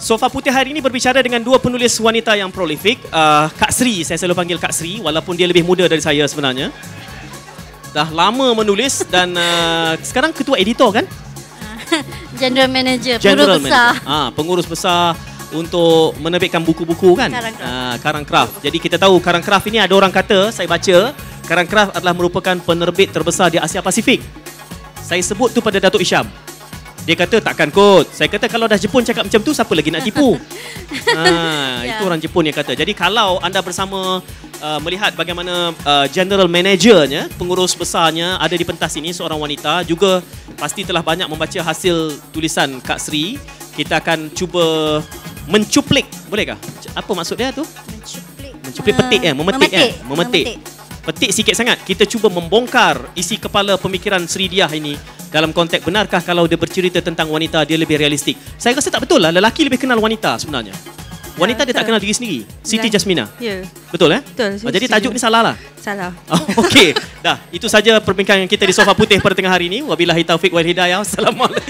Sofa Putih hari ini berbicara dengan dua penulis wanita yang prolifik. Kak Sri, saya selalu panggil Kak Sri walaupun dia lebih muda dari saya sebenarnya. Dah lama menulis dan sekarang ketua editor kan? General Manager, General pengurus besar. Pengurus besar untuk menerbitkan buku-buku kan? Karang Craft. Jadi kita tahu Karang Craft ini ada orang kata, saya baca, Karang Craft adalah merupakan penerbit terbesar di Asia Pasifik. Saya sebut tu pada Datuk Isham. Dia kata takkan kot. Saya kata kalau dah Jepun cakap macam tu, siapa lagi nak tipu? Itu orang Jepun yang kata. Jadi kalau anda bersama melihat bagaimana general managernya, pengurus besarnya ada di pentas ini, seorang wanita, juga pasti telah banyak membaca hasil tulisan Kak Sri. Kita akan cuba mencuplik, bolehkah? Apa maksud dia tu? Mencuplik petik memetik. Petik sikit sangat. Kita cuba membongkar isi kepala pemikiran Sri Diah ini dalam konteks benarkah kalau dia bercerita tentang wanita dia lebih realistik. Saya rasa tak betul lah. Lelaki lebih kenal wanita sebenarnya. Wanita dia tak kenal diri sendiri. Siti Jasmina. Ya. Betul eh? Betul. Jadi tajuk ni salah lah. Salah. Okey. Dah, itu saja perbincangan kita di Sofa Putih pada tengah hari ini. Wabillahi taufiq wal hidayah. Assalamualaikum.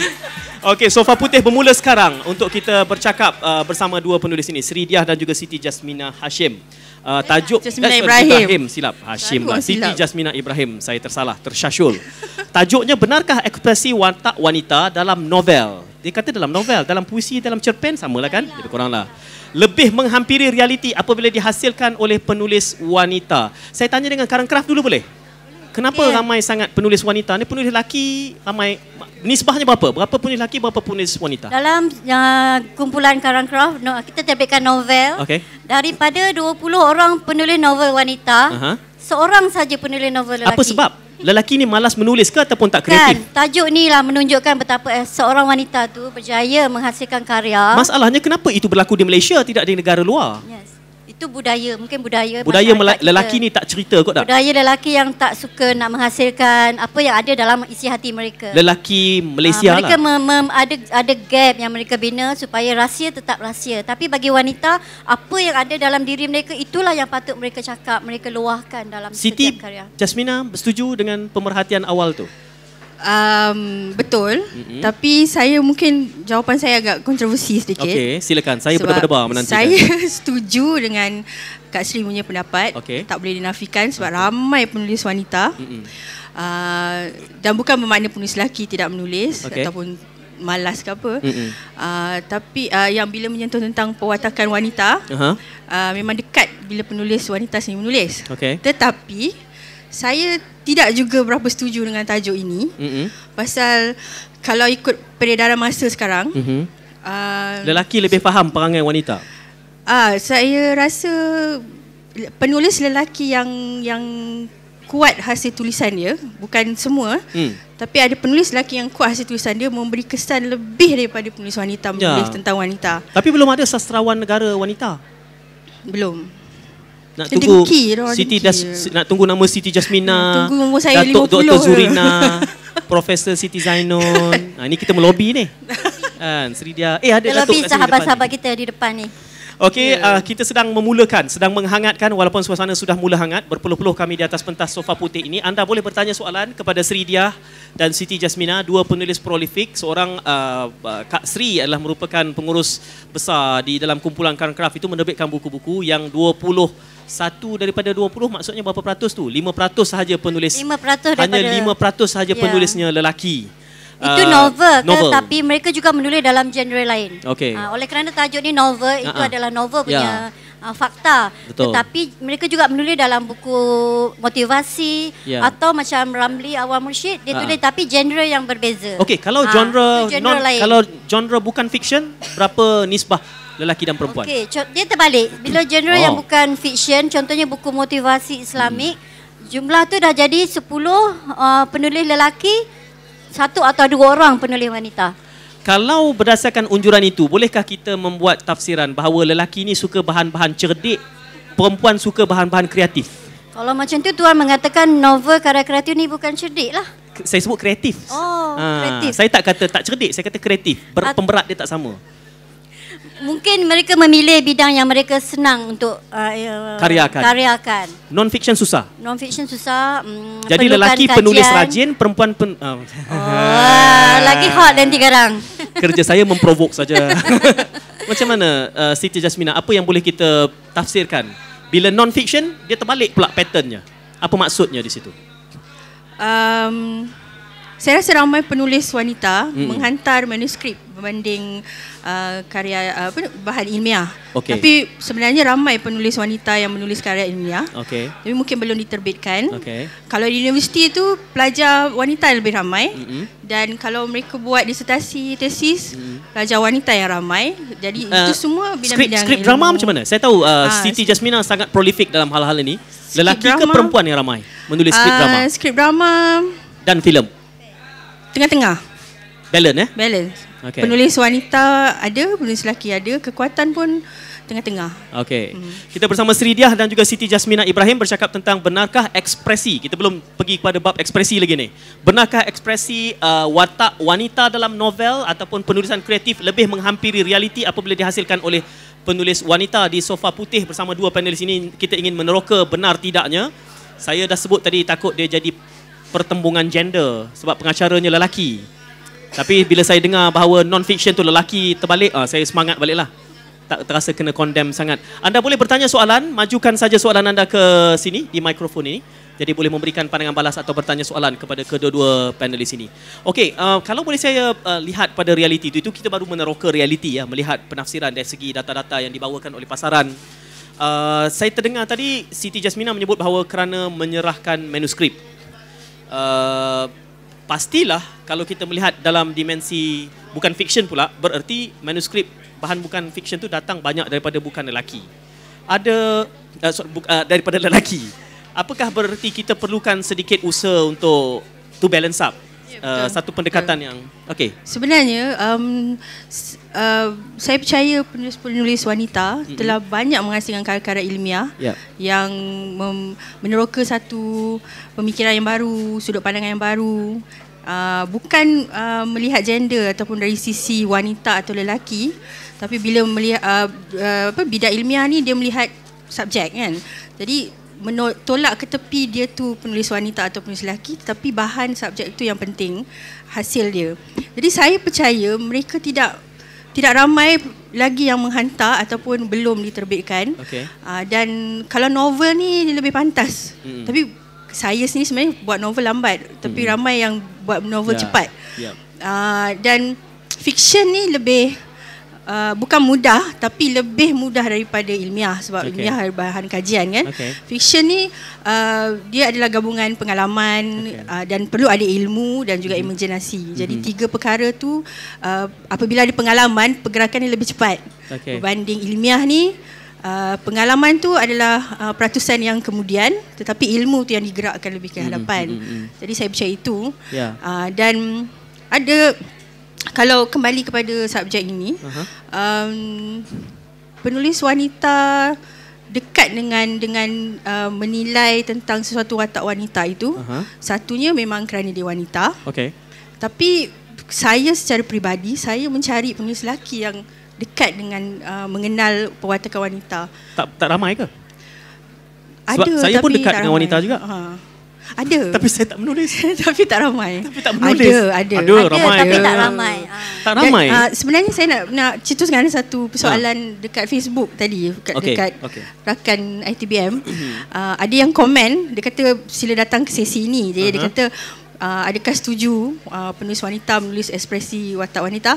Okey, Sofa Putih bermula sekarang untuk kita bercakap bersama dua penulis ini, Sri Diah dan juga Siti Jasmina Hashim. Tajuk Jasmina Ibrahim. Silap. Hashim lah. Siti Jasmina Ibrahim. Saya tersalah, tersyasyul. Tajuknya, benarkah ekspresi watak wanita dalam novel? Dia kata dalam novel, dalam puisi, dalam cerpen samalah kan? Lebih kurang lah. Lebih menghampiri realiti apabila dihasilkan oleh penulis wanita. Saya tanya dengan Karang Craft dulu boleh? Kenapa ramai sangat penulis wanita? Ni penulis lelaki ramai. Nisbahnya berapa? Berapa penulis lelaki, berapa penulis wanita? Dalam kumpulan Karang Craft, kita terbitkan novel. Okay. Daripada 20 orang penulis novel wanita, seorang saja penulis novel lelaki. Apa sebab? Lelaki ni malas menulis ke ataupun tak kreatif? Kan, tajuk ni lah menunjukkan betapa seorang wanita tu berjaya menghasilkan karya. Masalahnya kenapa itu berlaku di Malaysia, tidak di negara luar? Yes. Itu budaya, mungkin budaya lelaki ni tak cerita kot tak? Budaya lelaki yang tak suka nak menghasilkan apa yang ada dalam isi hati mereka. Lelaki Malaysia mereka lah. ada gap yang mereka bina supaya rahsia tetap rahsia. Tapi bagi wanita, apa yang ada dalam diri mereka, itulah yang patut mereka cakap, mereka luahkan dalam Siti setiap karya. Jasmina bersetuju dengan pemerhatian awal tu? Betul. Tapi saya mungkin jawapan saya agak kontroversi sedikit. Okey, silakan. Saya berdebar menantikan. Saya setuju dengan Kak Sri punya pendapat. Tak boleh dinafikan sebab ramai penulis wanita. Dan bukan bermakna penulis lelaki tidak menulis ataupun malas ke apa. Tapi yang bila menyentuh tentang pewatakan wanita, memang dekat bila penulis wanita sendiri menulis. Tetapi saya tidak juga berapa setuju dengan tajuk ini. Pasal kalau ikut peredaran masa sekarang, lelaki lebih faham perangai wanita. Saya rasa penulis lelaki yang kuat hasil tulisan dia, bukan semua, tapi ada penulis lelaki yang kuat hasil tulisan dia memberi kesan lebih daripada penulis wanita menulis tentang wanita. Tapi belum ada sastrawan negara wanita. Belum. Nak tunggu nak tunggu nama Siti Jasmina, tunggu umur saya Datuk 50. Dr. Zurina, Profesor Siti Zainon. Ini kita melobi ni. Sri Diah. Ada Datuk kat sahabat-sahabat kita di depan ni. Okey, kita sedang memulakan, sedang menghangatkan walaupun suasana sudah mula hangat. Berpeluh-peluh kami di atas pentas Sofa Putih ini. Anda boleh bertanya soalan kepada Sri Diah dan Siti Jasmina, dua penulis prolifik. Seorang Kak Sri adalah merupakan pengurus besar di dalam kumpulan Karang Craft itu, menerbitkan buku-buku yang 21 daripada 20 maksudnya berapa peratus tu? 5% sahaja penulis. 5% hanya 5% sahaja penulisnya lelaki. Itu novel ke, tapi mereka juga menulis dalam genre lain. Oleh kerana tajuk ni novel, itu adalah novel punya fakta. Tetapi mereka juga menulis dalam buku motivasi atau macam Ramli Awal Mursyid, dia tulis tapi genre yang berbeza. Kalau genre bukan fiction, berapa nisbah lelaki dan perempuan? Dia terbalik. Bila genre yang bukan fiction, contohnya buku motivasi Islamik, jumlah tu dah jadi 10 penulis lelaki, 1 atau 2 orang penulis wanita. Kalau berdasarkan unjuran itu, bolehkah kita membuat tafsiran bahawa lelaki ni suka bahan-bahan cerdik, perempuan suka bahan-bahan kreatif? Kalau macam tu, tuan mengatakan novel karya kreatif ni bukan cerdik lah. Saya sebut kreatif. Kreatif. Saya tak kata tak cerdik, saya kata kreatif. Pemberat dia tak sama. Mungkin mereka memilih bidang yang mereka senang untuk karyakan. Non-fiction susah? Non-fiction susah. Jadi lelaki kajian. Penulis rajin, perempuan lagi hot nanti sekarang. Kerja saya memprovok saja. Macam mana Siti Jasmina, apa yang boleh kita tafsirkan? Bila non-fiction, dia terbalik pula patternnya. Apa maksudnya di situ? Saya rasa ramai penulis wanita menghantar manuskrip berbanding karya bahan ilmiah. Tapi sebenarnya ramai penulis wanita yang menulis karya ilmiah. Tapi mungkin belum diterbitkan. Kalau di universiti itu pelajar wanita lebih ramai. Dan kalau mereka buat disertasi, tesis, pelajar wanita yang ramai. Jadi itu semua bidang-bidang skrip drama macam mana? Saya tahu Siti Jasmina sangat prolific dalam hal-hal ini. Lelaki ke perempuan yang ramai menulis skrip drama? Skrip drama dan filem. Tengah-tengah. Balance Balance. Penulis wanita ada, penulis lelaki ada, kekuatan pun tengah-tengah. Kita bersama Sri Diah dan juga Siti Jasmina Ibrahim bercakap tentang benarkah ekspresi. Kita belum pergi kepada bab ekspresi lagi ni. Benarkah ekspresi watak wanita dalam novel ataupun penulisan kreatif lebih menghampiri realiti apabila dihasilkan oleh penulis wanita? Di sofa putih bersama dua panelis ini kita ingin meneroka benar tidaknya. Saya dah sebut tadi takut dia jadi pertembungan gender sebab pengacaranya lelaki. Tapi bila saya dengar bahawa non-fiction tu lelaki terbalik, saya semangat baliklah. Tak terasa kena condemn sangat. Anda boleh bertanya soalan, majukan saja soalan anda ke sini di mikrofon ini. Jadi boleh memberikan pandangan balas atau bertanya soalan kepada kedua-dua panelis ini. Kalau boleh saya lihat pada realiti itu kita baru meneroka realiti ya, melihat penafsiran dari segi data-data yang dibawakan oleh pasaran. Saya terdengar tadi Siti Jasmina menyebut bahawa kerana menyerahkan manuskrip. Pastilah kalau kita melihat dalam dimensi bukan fiction pula, bererti manuskrip bahan bukan fiction tu datang banyak daripada bukan lelaki. Daripada lelaki. Apakah bererti kita perlukan sedikit usaha untuk to balance up? Satu pendekatan yang sebenarnya saya percaya penulis-penulis wanita telah banyak menghasilkan karya-karya ilmiah yang meneroka satu pemikiran yang baru, sudut pandangan yang baru, bukan melihat gender ataupun dari sisi wanita atau lelaki, tapi bila melihat bidang ilmiah ni dia melihat subjek kan. Jadi tolak ke tepi dia tu penulis wanita atau penulis lelaki, tetapi bahan subjek itu yang penting, hasil dia. Jadi saya percaya mereka tidak ramai lagi yang menghantar ataupun belum diterbitkan. Dan kalau novel ni lebih pantas. Tapi saya sendiri sebenarnya buat novel lambat, tapi ramai yang buat novel cepat. Dan fiction ni lebih bukan mudah, tapi lebih mudah daripada ilmiah sebab ilmiah bahan kajian kan. Fiction ni dia adalah gabungan pengalaman dan perlu ada ilmu dan juga imajinasi. Jadi tiga perkara tu apabila ada pengalaman, pergerakan ni lebih cepat berbanding ilmiah ni. Pengalaman tu adalah peratusan yang kemudian, tetapi ilmu tu yang digerakkan lebih ke hadapan. Jadi saya percaya itu. Dan ada, kalau kembali kepada subjek ini, penulis wanita dekat dengan menilai tentang sesuatu watak wanita itu. Satunya memang kerana dia wanita. Tapi saya secara peribadi, saya mencari penulis lelaki yang dekat dengan mengenal perwatakan wanita. Tak ramai ke? Ada, sebab saya pun dekat dengan wanita juga. Ada. Tapi saya tak menulis. Tapi tak ramai. Ada ramai. Tapi tak ramai. Tak ramai. Sebenarnya saya nak cetuskan satu persoalan dekat Facebook tadi, dekat rakan ITBM. Ada yang komen, dia kata sila datang ke sesi ini. Jadi dia kata adakah setuju penulis wanita menulis ekspresi watak wanita?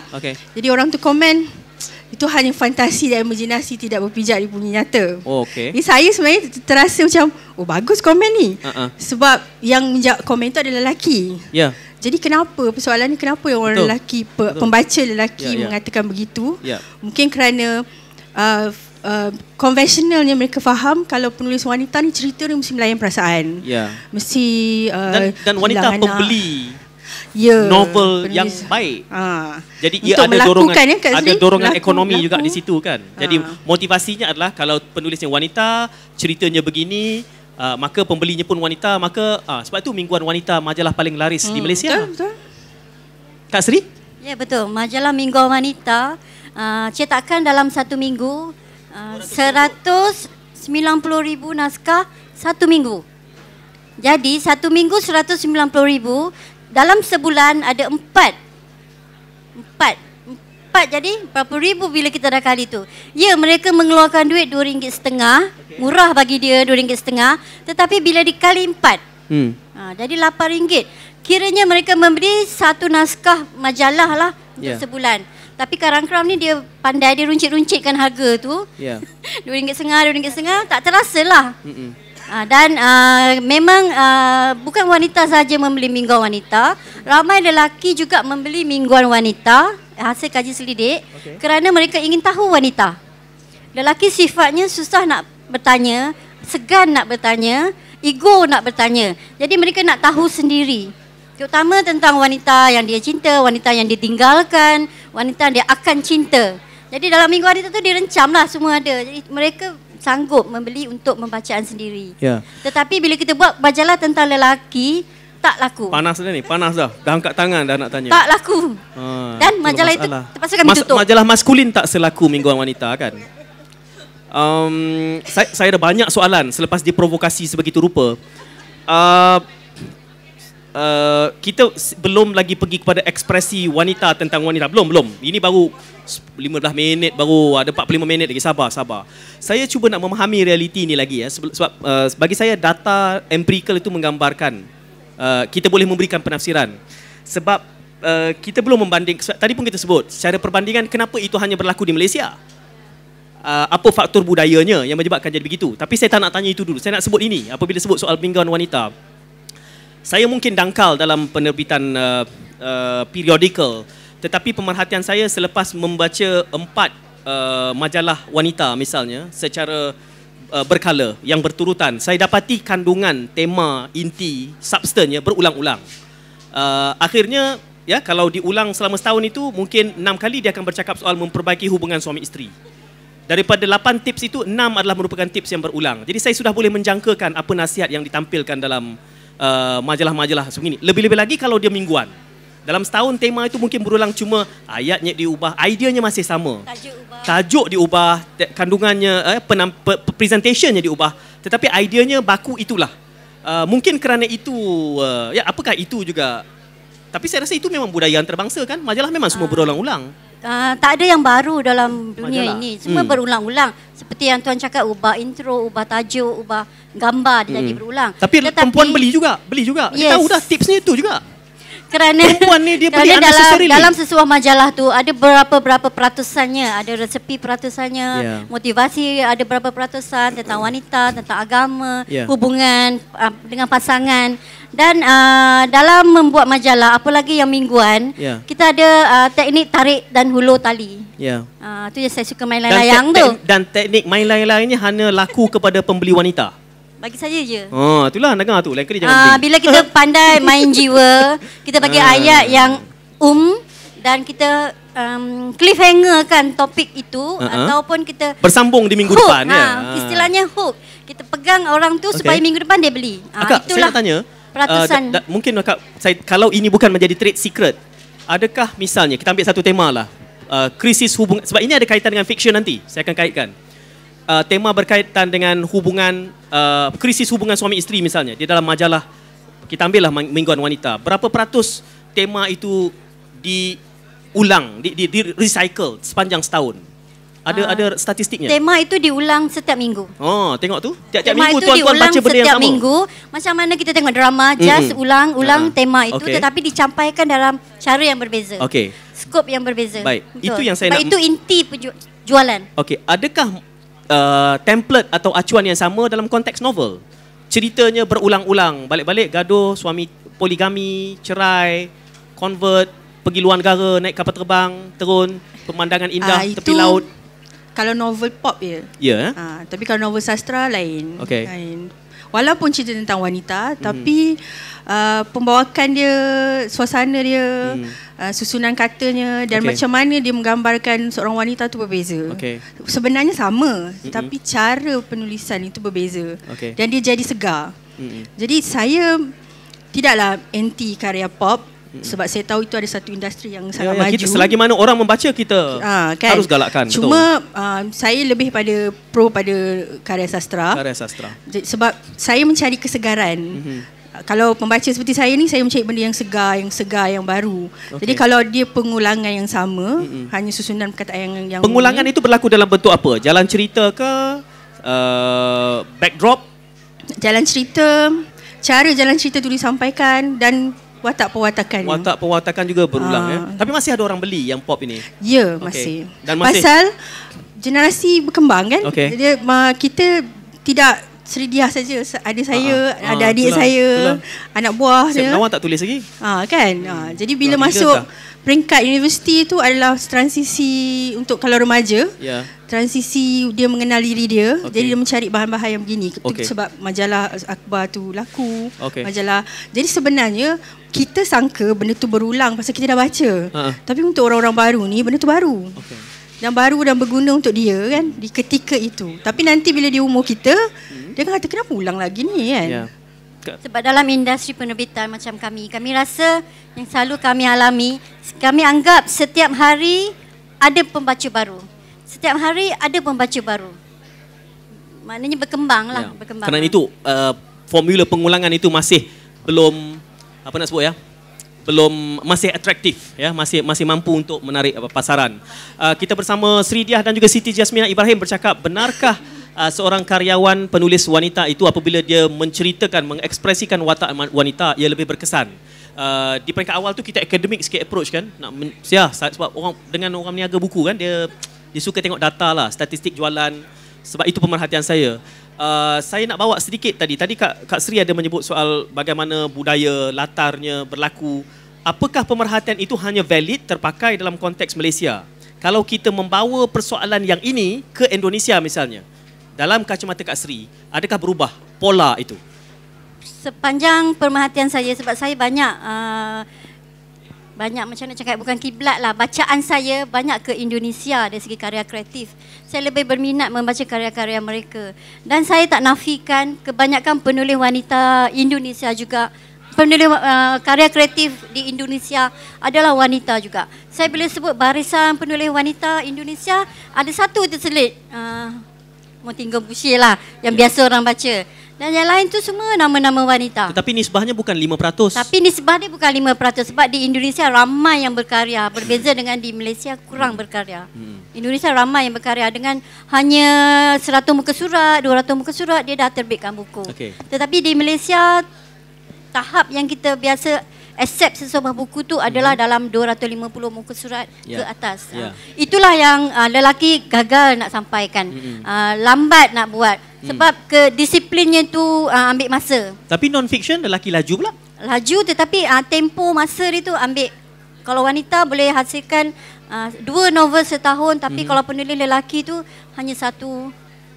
Jadi orang tu komen, itu hanya fantasi dan imajinasi, tidak berpijak di bumi nyata. Jadi saya sebenarnya terasa macam, bagus komen ni. Sebab yang menjawab komen tu adalah lelaki. Jadi kenapa persoalan ni, kenapa orang lelaki, pembaca lelaki mengatakan begitu? Mungkin kerana konvensionalnya mereka faham kalau penulis wanita ni cerita ni mesti melayan perasaan. Mesti dan wanita pembeli novel yang baik. Jadi ia ada dorongan ekonomi juga di situ kan. Jadi motivasinya adalah kalau penulisnya wanita, ceritanya begini, maka pembelinya pun wanita, maka sebab itu Mingguan Wanita majalah paling laris di Malaysia. Betul. Kak Sri? Ya betul, majalah Mingguan Wanita cetakan dalam satu minggu 190,000 naskah satu minggu. Jadi satu minggu 190,000, dalam sebulan ada 4 lipat jadi berapa ribu bila kita dah kali tu. Ya, mereka mengeluarkan duit RM2.50, murah bagi dia RM2.50, tetapi bila dikali 4, jadi RM8. Kiranya mereka membeli satu naskah majalah lah untuk sebulan. Tapi Karang Craft ni dia pandai, dia runcit-runcitkan harga tu. RM2.50, tak terasa lah. Dan memang bukan wanita saja membeli mingguan wanita, ramai lelaki juga membeli mingguan wanita, hasil kaji selidik, kerana mereka ingin tahu wanita. Lelaki sifatnya susah nak bertanya, segan nak bertanya, ego nak bertanya. Jadi mereka nak tahu sendiri. Terutama tentang wanita yang dia cinta, wanita yang ditinggalkan, wanita yang dia akan cinta. Jadi dalam minggu wanita tu direncamlah semua ada. Jadi mereka sanggup membeli untuk pembacaan sendiri. Tetapi bila kita buat majalah tentang lelaki, tak laku. Panas dah ni, panas dah. Dah angkat tangan dah nak tanya. Tak laku. Dan majalah itu terpaksa kami tutup. Majalah maskulin tak selaku mingguan wanita kan? Saya ada banyak soalan selepas diprovokasi sebegitu rupa. Kita belum lagi pergi kepada ekspresi wanita tentang wanita. Belum. Ini baru 15 minit, baru ada 45 minit lagi. Sabar. Saya cuba nak memahami realiti ni lagi ya. Sebab bagi saya data empirical itu menggambarkan kita boleh memberikan penafsiran. Sebab kita belum membanding. Tadi pun kita sebut secara perbandingan kenapa itu hanya berlaku di Malaysia. Apa faktor budayanya yang menyebabkan jadi begitu. Tapi saya tak nak tanya itu dulu. Saya nak sebut ini. Apabila sebut soal mingguan wanita, saya mungkin dangkal dalam penerbitan periodical, tetapi pemerhatian saya selepas membaca 4 majalah wanita misalnya secara berkala yang berturutan, saya dapati kandungan, tema, inti, substannya berulang-ulang. Akhirnya ya, kalau diulang selama setahun itu mungkin 6 kali dia akan bercakap soal memperbaiki hubungan suami isteri. Daripada 8 tips itu 6 adalah merupakan tips yang berulang. Jadi saya sudah boleh menjangkakan apa nasihat yang ditampilkan dalam majalah-majalah sebegini. Lebih-lebih lagi kalau dia mingguan. Dalam setahun tema itu mungkin berulang, cuma ayatnya diubah, idenya masih sama. Tajuk diubah, kandungannya, presentationnya diubah, tetapi idenya baku itulah. Mungkin kerana itu, ya apakah itu juga? Tapi saya rasa itu memang budaya antarabangsa kan? Majalah memang semua berulang-ulang. Tak ada yang baru dalam dunia ini. Semua berulang-ulang. Seperti yang Tuan cakap, ubah intro, ubah tajuk, ubah gambar, jadi berulang. Tapi perempuan beli juga. Dia tahu dah tipsnya itu juga. Kerana perempuan ni dia beli dalam sesuatu majalah tu ada berapa peratusannya, ada resepi peratusannya, motivasi ada berapa peratusan tentang wanita, tentang agama, hubungan dengan pasangan. Dan dalam membuat majalah, apalagi yang mingguan, kita ada teknik tarik dan hulur tali. Tu yang saya suka main layang-layang tu. Dan teknik main layang-layang ni hanya laku kepada pembeli wanita. Bagi saya je. Itulah dengar tu. Lain kali jangan beli. Bila kita pandai main jiwa, kita bagi ayat yang dan kita cliffhanger kan topik itu, ataupun kita bersambung di minggu depan ya. Istilahnya hook. Kita pegang orang tu supaya minggu depan dia beli. Akak, saya nak tanya, mungkin akak, kalau ini bukan menjadi trade secret, adakah misalnya kita ambil satu tema lah, krisis hubungan, sebab ini ada kaitan dengan fiction nanti, saya akan kaitkan. Tema berkaitan dengan hubungan, krisis hubungan suami isteri misalnya, di dalam majalah, kita ambillah mingguan wanita, berapa peratus tema itu diulang, di recycle sepanjang setahun? Ada statistiknya? Tema itu diulang setiap minggu. Tengok tu. Tiap-tiap minggu tuan-tuan baca benda yang sama. Minggu, macam mana kita tengok drama, just ulang tema itu, tetapi dicampaikan dalam cara yang berbeza. Skop yang berbeza. Baik. Itu yang saya nak. Itu inti jualan. Adakah template atau acuan yang sama dalam konteks novel? Ceritanya berulang-ulang, balik-balik gaduh, suami poligami, cerai, convert, pergi luar negara, naik kapal terbang, turun, pemandangan indah tepi laut. Kalau novel pop je. Tapi kalau novel sastra lain. Lain. Walaupun cerita tentang wanita, tapi pembawakan dia, suasana dia, susunan katanya dan macam mana dia menggambarkan seorang wanita tu berbeza. Sebenarnya sama, tapi cara penulisan itu berbeza. Dan dia jadi segar. Jadi saya tidaklah anti karya pop, sebab saya tahu itu ada satu industri yang sangat maju. Kita, selagi mana orang membaca, kita harus galakkan. Cuma saya lebih pada karya sastra. Karya sastra. Sebab saya mencari kesegaran. Kalau pembaca seperti saya ni, saya mencari benda yang segar, yang baru. Jadi kalau dia pengulangan yang sama, hanya susunan perkataan yang pengulangan itu berlaku dalam bentuk apa? Jalan cerita ke? Backdrop? Jalan cerita, cara jalan cerita tu disampaikan dan watak perwatakan. Watak perwatakan juga berulang Tapi masih ada orang beli yang pop ini? Ya, masih. Dan pasal generasi berkembang kan. Jadi kita tidak Sri Diah saja, ada saya, ada adik saya, anak buah saya. Nawang tak tulis lagi? Kan. Jadi bila masuk peringkat universiti tu adalah transisi untuk kalau remaja. Transisi dia mengenal diri dia. Jadi dia mencari bahan-bahan yang begini. Sebab majalah akhbar tu laku. Majalah. Jadi sebenarnya kita sangka benda tu berulang pasal kita dah baca. Tapi untuk orang-orang baru ni benda tu baru. Dan baru dan berguna untuk dia kan di ketika itu. Tapi nanti bila dia umur kita, dia akan kata kenapa ulang lagi ni kan. Sebab dalam industri penerbitan macam kami rasa yang selalu kami alami, kami anggap setiap hari ada pembaca baru. Setiap hari ada pembaca baru. Maknanya berkembang lah. Berkembang. Kerana itu formula pengulangan itu masih belum masih atraktif masih mampu untuk menarik pasaran. Kita bersama Sri Diah dan juga Siti Jasmina Ibrahim bercakap, benarkah seorang karyawan penulis wanita itu apabila dia menceritakan, mengekspresikan watak wanita, ia lebih berkesan. Di peringkat awal tu kita akademik sikit approach kan, sebab dengan orang meniaga buku kan, dia suka tengok data lah, statistik jualan. Sebab itu pemerhatian saya. Saya nak bawa sedikit tadi Kak Sri ada menyebut soal bagaimana budaya latarnya berlaku. Apakah pemerhatian itu hanya valid terpakai dalam konteks Malaysia? Kalau kita membawa persoalan yang ini ke Indonesia misalnya, dalam kacamata Kak Sri, adakah berubah pola itu? Sepanjang pemerhatian saya, sebab saya banyak macam nak cakap, bukan kiblat lah, bacaan saya banyak ke Indonesia dari segi karya kreatif. Saya lebih berminat membaca karya-karya mereka. Dan saya tak nafikan kebanyakan penulis wanita Indonesia juga, penulis karya kreatif di Indonesia adalah wanita juga. Saya bila sebut barisan penulis wanita Indonesia, ada satu terselit, Motingga Bushir lah, yang biasa orang baca. Dan yang lain tu semua nama-nama wanita. Tetapi nisbahnya bukan 5%. Tapi nisbah dia bukan 5%. Sebab di Indonesia ramai yang berkarya. Berbeza dengan di Malaysia kurang berkarya. Indonesia ramai yang berkarya dengan hanya 100 muka surat, 200 muka surat, dia dah terbitkan buku. Tetapi di Malaysia, tahap yang kita biasa accept sesebuah buku tu adalah dalam 250 muka surat ke atas. Itulah yang lelaki gagal nak sampaikan. Lambat nak buat. Sebab kedisiplinnya tu ambil masa. Tapi non-fiction lelaki laju pula? Laju, tetapi tempo masa dia tu ambil. Kalau wanita boleh hasilkan 2 novel setahun, tapi kalau penulis lelaki tu hanya 1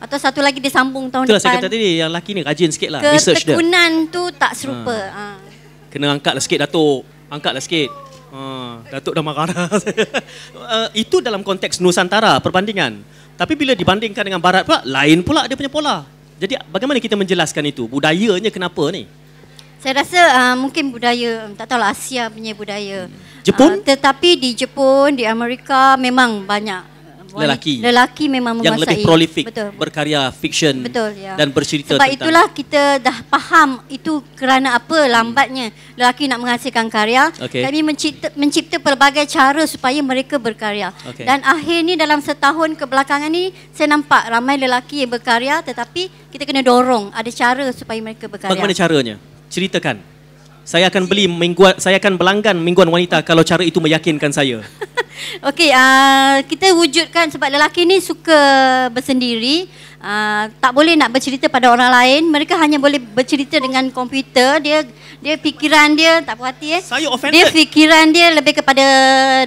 atau 1 lagi dia sambung tahun Itulah depan. Saya kata tadi, yang lelaki ni rajin sikit lah research dia. Ketekunan tu tak serupa. Kena angkatlah sikit Datuk. Angkatlah sikit. Datuk dah marah dah. Itu dalam konteks Nusantara perbandingan. Tapi bila dibandingkan dengan Barat pula, lain pula dia punya pola. Jadi bagaimana kita menjelaskan itu? Budayanya kenapa ni? Saya rasa mungkin budaya, tak tahulah, Asia punya budaya. Jepun? Tetapi di Jepun, di Amerika memang banyak lelaki memang menguasai. Yang lebih prolific, berkarya fiksyen dan bercerita sebab tentang. Itulah kita dah faham itu kerana apa lambatnya lelaki nak menghasilkan karya. Kami mencipta pelbagai cara supaya mereka berkarya. Dan akhir ni dalam setahun kebelakangan ni saya nampak ramai lelaki yang berkarya, tetapi kita kena dorong ada cara supaya mereka berkarya. Bagaimana caranya? Ceritakan. Saya akan berlanggan mingguan wanita kalau cara itu meyakinkan saya. Kita wujudkan sebab lelaki ni suka bersendiri, tak boleh nak bercerita pada orang lain. Mereka hanya boleh bercerita dengan komputer. Dia fikiran dia tak puas hati. Saya offended. Dia fikiran dia lebih kepada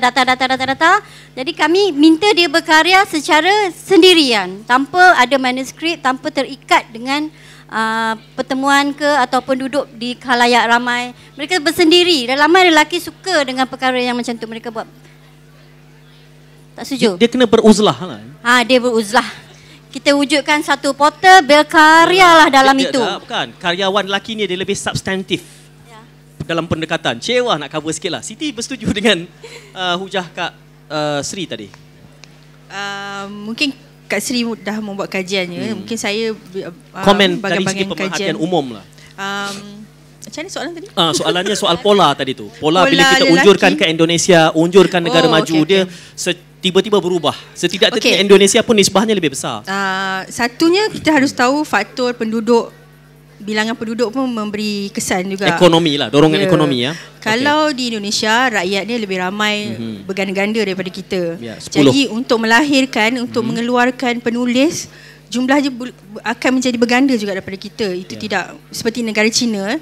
data. Jadi kami minta dia berkarya secara sendirian, tanpa ada manuskrip, tanpa terikat dengan pertemuan ke ataupun duduk di khalayak ramai. Mereka bersendiri. Dan ramai lelaki suka dengan perkara yang macam tu mereka buat. Tak setuju? Dia kena beruzlah lah. Dia beruzlah. Kita wujudkan satu portal, berkaryalah dalam itu. Bukan. Karyawan lelaki ni dia lebih substantif dalam pendekatan. Cewa nak cover sikit lah. Siti bersetuju dengan hujah Kak Sri tadi? Mungkin Kak Sri dah membuat kajiannya. Mungkin saya komen dari segi pemerhatian umum lah. Macam mana soalan tadi? Soalannya soal pola tadi tu. Pola bila kita unjurkan ke Indonesia, unjurkan negara maju, dia tiba-tiba berubah. Setidak-tidaknya Indonesia pun nisbahnya lebih besar. Satunya kita harus tahu faktor penduduk, bilangan penduduk pun memberi kesan juga. Ekonomi lah, dorongan ekonomi ya. Kalau di Indonesia rakyatnya lebih ramai berganda-ganda daripada kita. Jadi untuk melahirkan, untuk mengeluarkan penulis, jumlahnya akan menjadi berganda juga daripada kita. Itu tidak seperti negara China,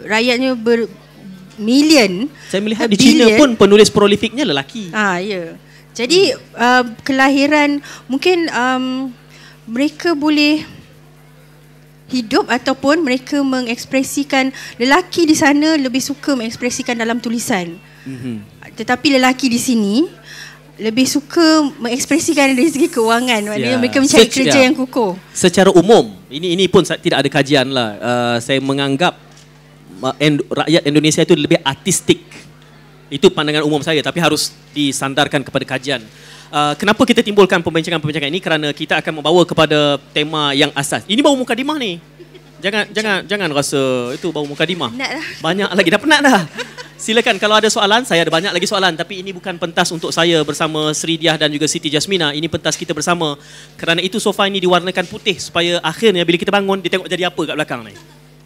rakyatnya bermilion. Saya melihat di China pun penulis prolifiknya lelaki. Jadi kelahiran mungkin mereka boleh hidup ataupun mereka mengekspresikan, lelaki di sana lebih suka mengekspresikan dalam tulisan. Tetapi lelaki di sini lebih suka mengekspresikan dari segi kewangan. Maknanya mereka mencari kerja yang kukuh. Secara umum, ini pun tidak ada kajian lah. Saya menganggap rakyat Indonesia itu lebih artistik. Itu pandangan umum saya, tapi harus disandarkan kepada kajian. Kenapa kita timbulkan pembincangan-pembincangan ini? Kerana kita akan membawa kepada tema yang asas. Ini baru mukadimah ni. Jangan rasa itu baru mukadimah. Banyak lagi, dah penat dah. Silakan kalau ada soalan, saya ada banyak lagi soalan, tapi ini bukan pentas untuk saya bersama Sri Diah dan juga Siti Jasmina. Ini pentas kita bersama. Kerana itu sofa ini diwarnakan putih supaya akhirnya bila kita bangun, dia tengok jadi apa kat belakang ni.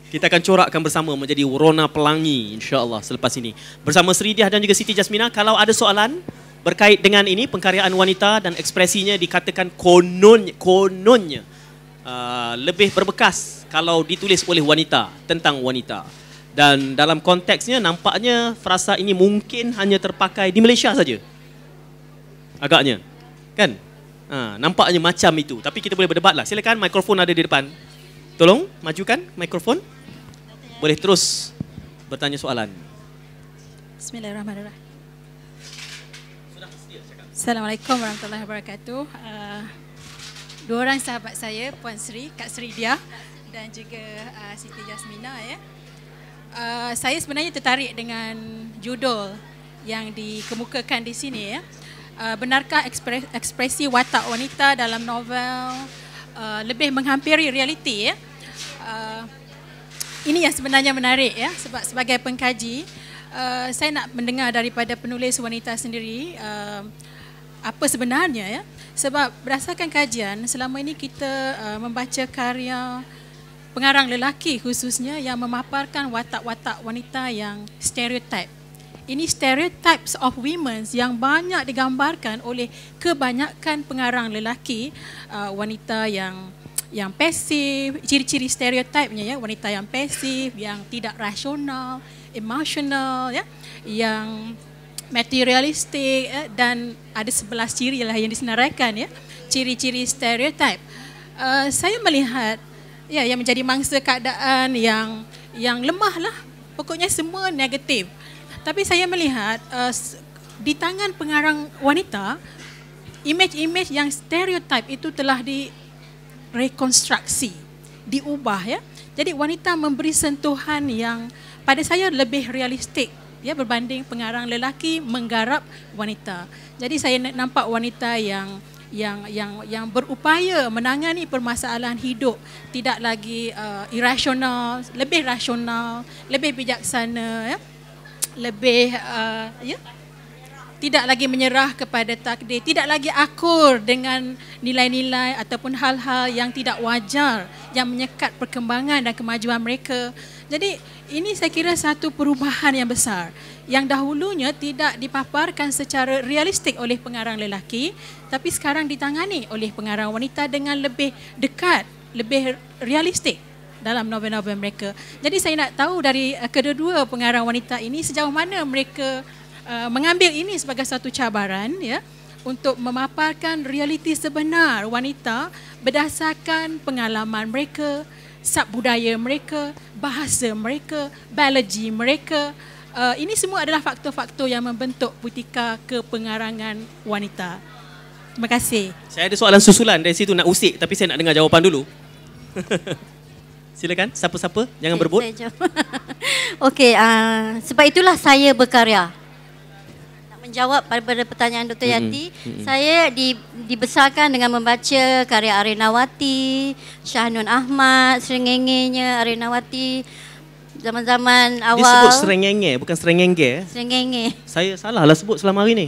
Kita akan corakkan bersama menjadi warna pelangi, insya-Allah selepas ini. Bersama Sri Diah dan juga Siti Jasmina, kalau ada soalan berkait dengan ini, pengkaryaan wanita dan ekspresinya dikatakan kononnya lebih berbekas kalau ditulis oleh wanita, tentang wanita. Dan dalam konteksnya nampaknya frasa ini mungkin hanya terpakai di Malaysia saja. Agaknya. Kan? Nampaknya macam itu. Tapi kita boleh berdebatlah. Silakan, mikrofon ada di depan. Tolong majukan mikrofon. Boleh terus bertanya soalan. Bismillahirrahmanirrahim. Assalamualaikum warahmatullahi wabarakatuh. Dua orang sahabat saya, Puan Sri, Kak Sri Diah dan juga Siti Jasmina ya. Saya sebenarnya tertarik dengan judul yang dikemukakan di sini ya. Benarkah ekspresi watak wanita dalam novel lebih menghampiri realiti ya? Ini yang sebenarnya menarik ya, sebab sebagai pengkaji saya nak mendengar daripada penulis wanita sendiri apa sebenarnya ya, sebab berdasarkan kajian selama ini kita membaca karya pengarang lelaki khususnya yang memaparkan watak-watak wanita yang stereotype. Ini stereotypes of women yang banyak digambarkan oleh kebanyakan pengarang lelaki, wanita yang pasif, ciri-ciri stereotipnya ya, wanita yang pasif, yang tidak rasional, emotional ya, yang materialistik dan ada 11 ciri lah yang disenaraikan ya, ciri-ciri stereotip. Saya melihat ya yang menjadi mangsa keadaan yang lemah lah, pokoknya semua negatif. Tapi saya melihat di tangan pengarang wanita, imej-imej yang stereotip itu telah direkonstruksi, diubah ya. Jadi wanita memberi sentuhan yang pada saya lebih realistik ya berbanding pengarang lelaki menggarap wanita. Jadi saya nampak wanita yang berupaya menangani permasalahan hidup, tidak lagi irasional, lebih rasional, lebih bijaksana ya. Lebih tidak lagi menyerah kepada takdir, tidak lagi akur dengan nilai-nilai ataupun hal-hal yang tidak wajar yang menyekat perkembangan dan kemajuan mereka. Jadi ini saya kira satu perubahan yang besar yang dahulunya tidak dipaparkan secara realistik oleh pengarang lelaki, tapi sekarang ditangani oleh pengarang wanita dengan lebih dekat, lebih realistik dalam novel-novel mereka. Jadi saya nak tahu dari kedua-dua pengarang wanita ini sejauh mana mereka mengambil ini sebagai satu cabaran ya untuk memaparkan realiti sebenar wanita berdasarkan pengalaman mereka, subbudaya mereka, bahasa mereka, biologi mereka. Ini semua adalah faktor-faktor yang membentuk putika kepengarangan wanita. Terima kasih. Saya ada soalan susulan dari situ nak usik, tapi saya nak dengar jawapan dulu. Silakan, siapa-siapa, jangan berebut. Okey, sebab itulah saya berkarya. Nak menjawab pada pertanyaan Dr. Yati, saya dibesarkan dengan membaca karya Arinawati, Shah Nun Ahmad, Serengengenya Arinawati, zaman-zaman awal. Dia sebut serengenge, bukan serengenge. Serengenge. Saya salah lah sebut selama hari ni.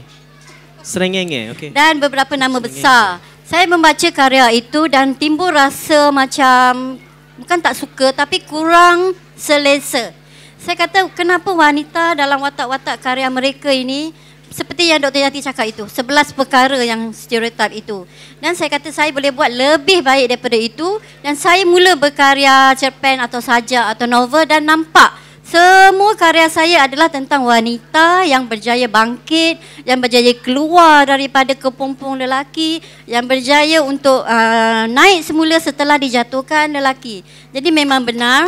Serengenge, okey. Dan beberapa nama besar. Saya membaca karya itu dan timbul rasa macam, bukan tak suka tapi kurang selesa. Saya kata kenapa wanita dalam watak-watak karya mereka ini, seperti yang Dr. Yati cakap itu, 11 perkara yang stereotip itu. Dan saya kata saya boleh buat lebih baik daripada itu. Dan saya mula berkarya cerpen atau sajak atau novel dan nampak semua karya saya adalah tentang wanita yang berjaya bangkit, yang berjaya keluar daripada kepompong lelaki, yang berjaya untuk naik semula setelah dijatuhkan lelaki. Jadi memang benar.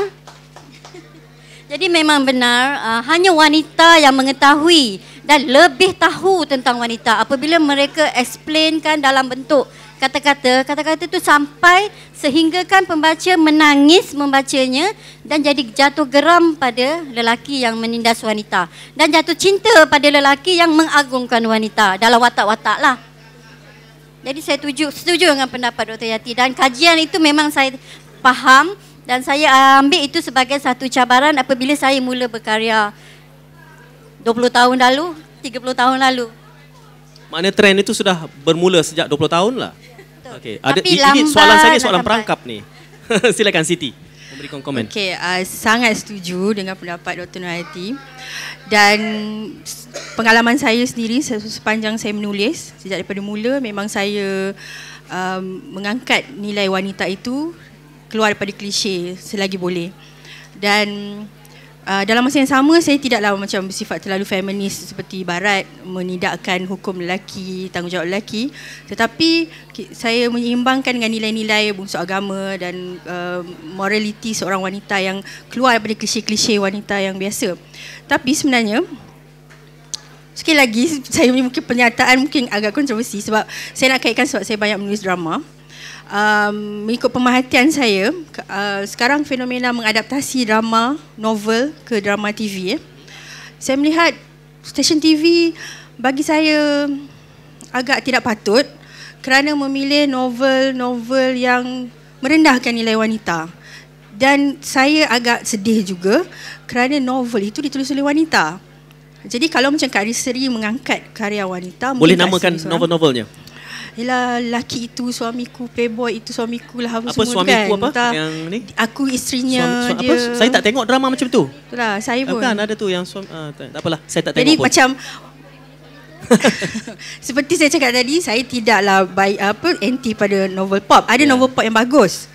Hanya wanita yang mengetahui dan lebih tahu tentang wanita apabila mereka explainkan dalam bentuk kata-kata itu sampai sehinggakan pembaca menangis membacanya dan jadi jatuh geram pada lelaki yang menindas wanita dan jatuh cinta pada lelaki yang mengagungkan wanita dalam watak-watak lah. Jadi saya setuju dengan pendapat Dr. Yati dan kajian itu memang saya faham dan saya ambil itu sebagai satu cabaran apabila saya mula berkarya 20 tahun lalu, 30 tahun lalu. Maknanya trend itu sudah bermula sejak 20 tahun lah. Okey, ini soalan saya soalan perangkap ni. Silakan Siti memberikan komen. Okey, sangat setuju dengan pendapat Dr. Nurhayati. Dan pengalaman saya sendiri sepanjang saya menulis, sejak daripada mula memang saya mengangkat nilai wanita itu keluar daripada klise selagi boleh. Dan dalam masa yang sama saya tidaklah macam bersifat terlalu feminis seperti barat menidakkan hukum lelaki, tanggungjawab lelaki, tetapi saya menyeimbangkan dengan nilai-nilai unsur agama dan morality seorang wanita yang keluar daripada klise-klise wanita yang biasa. Tapi sebenarnya sekali lagi saya mungkin pernyataan mungkin agak kontroversi sebab saya nak kaitkan sebab saya banyak menulis drama. Mengikut pemerhatian saya, sekarang fenomena mengadaptasi drama, novel ke drama TV. Saya melihat stesen TV bagi saya agak tidak patut kerana memilih novel-novel yang merendahkan nilai wanita. Dan saya agak sedih juga kerana novel itu ditulis oleh wanita. Jadi kalau macam Kak Risri mengangkat karya wanita, boleh namakan novel-novelnya? Yalah, laki itu suamiku, playboy itu suamiku lah apa semua suamiku kan? Apa? Yang ni? Aku isterinya dia. Apa? Saya tak tengok drama macam tu. Itulah, saya pun. Kan ada tu yang tak apalah, saya tak jadi tengok pun. Jadi macam seperti saya cakap tadi, saya tidaklah anti pada novel pop. Ada novel pop yang bagus.